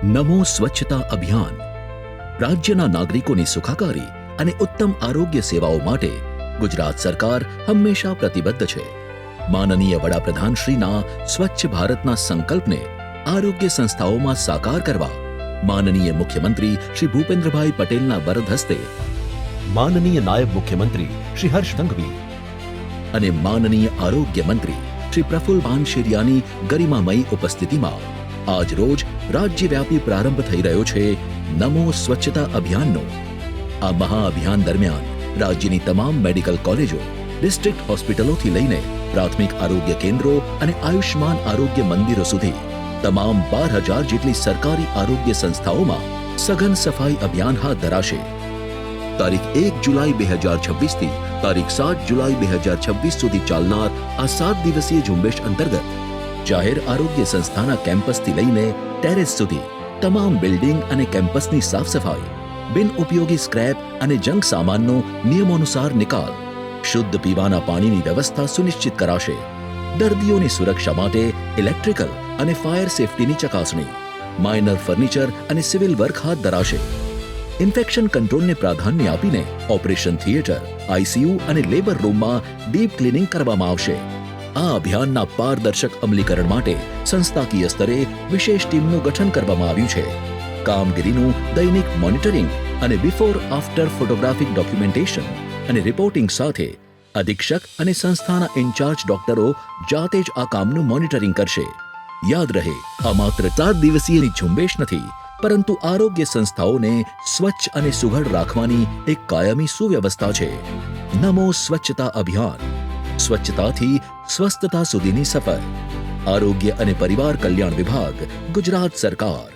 નમો સ્વચ્છતા અભિયાન રાજ્યના નાગરિકોની સુખાકારી અને ઉત્તમ આરોગ્ય સેવાઓ માટે ગુજરાત સરકાર હંમેશા પ્રતિબદ્ધ છે. માનનીય વડાપ્રધાન શ્રીના સ્વચ્છ ભારતના સંકલ્પને આરોગ્ય સંસ્થાઓમાં સાકાર કરવા માનનીય મુખ્યમંત્રી શ્રી ભૂપેન્દ્રભાઈ પટેલના વરદ હસ્તે માનનીય નાયબ મુખ્યમંત્રી શ્રી હર્ષ સંઘવી અને માનનીય આરોગ્ય મંત્રી શ્રી પ્રફુલ્લ પાનશેરિયાની ગરિમામયી ઉપસ્થિતિમાં આજ રોજ રાજ્યવ્યાપી પ્રારંભ થઈ રહ્યો છે નમો સ્વચ્છતા અભિયાનનો. આ મહાઅભિયાન દરમિયાન રાજ્યની તમામ મેડિકલ કોલેજો, ડિસ્ટ્રિક્ટ હોસ્પિટલોથી લઈને પ્રાથમિક આરોગ્ય કેન્દ્રો અને આયુષ્માન આરોગ્ય મંદિરો સુધી તમામ 12,000 જેટલી સરકારી આરોગ્ય સંસ્થાઓમાં સઘન સફાઈ અભિયાન હાથ ધરાશે. તારીખ 1 જુલાઈ 2026 થી તારીખ 7 જુલાઈ 2026 સુધી ચાલનાર આ 7 દિવસીય ઝુંબેશ અંતર્ગત જાહેર આરોગ્ય સંસ્થાના કેમ્પસથી લઈને ટેરેસ સુધી તમામ બિલ્ડિંગ અને કેમ્પસની સાફ સફાઈ, બિન ઉપયોગી સ્ક્રેપ અને જંક સામાનનો નિયમોનુસાર નિકાલ, શુદ્ધ પીવાના પાણીની વ્યવસ્થા સુનિશ્ચિત કરાશે. દર્દીઓની સુરક્ષા માટે ઇલેક્ટ્રિકલ અને ફાયર સેફટીની ચકાસણી, માઇનર ફર્નિચર અને સિવિલ વર્ક હાથ ધરાશે. ઇન્ફેક્શન કંટ્રોલને પ્રાધાન્ય આપીને ઓપરેશન થિયેટર, આઈસીયુ અને લેબર રૂમમાં ડીપ ક્લિનિંગ કરવામાં આવશે. આ અભિયાનના પારદર્શક અમલીકરણ માટે સંસ્થાકીય સ્તરે વિશેષ ટીમનું ગઠન કરવામાં આવ્યું છે. કામગીરીનું દૈનિક મોનિટરિંગ અને બિફોર આફ્ટર ફોટોગ્રાફિક ડોક્યુમેન્ટેશન અને રિપોર્ટિંગ સાથે અધિક્ષક અને સંસ્થાના ઇન્ચાર્જ ડોક્ટરો જાતે જ આ કામનું મોનિટરિંગ કરશે. યાદ રહે, આ માત્ર 7 દિવસીય ઝુંબેશ નથી, પરંતુ આરોગ્ય સંસ્થાઓને સ્વચ્છ અને સુઘડ રાખવાની એક કાયમી સુવ્યવસ્થા છે. નમો સ્વચ્છતા અભિયાન, સ્વચ્છતાથી સ્વસ્થતા સુધીની સફર. આરોગ્ય અને પરિવાર કલ્યાણ વિભાગ, ગુજરાત સરકાર.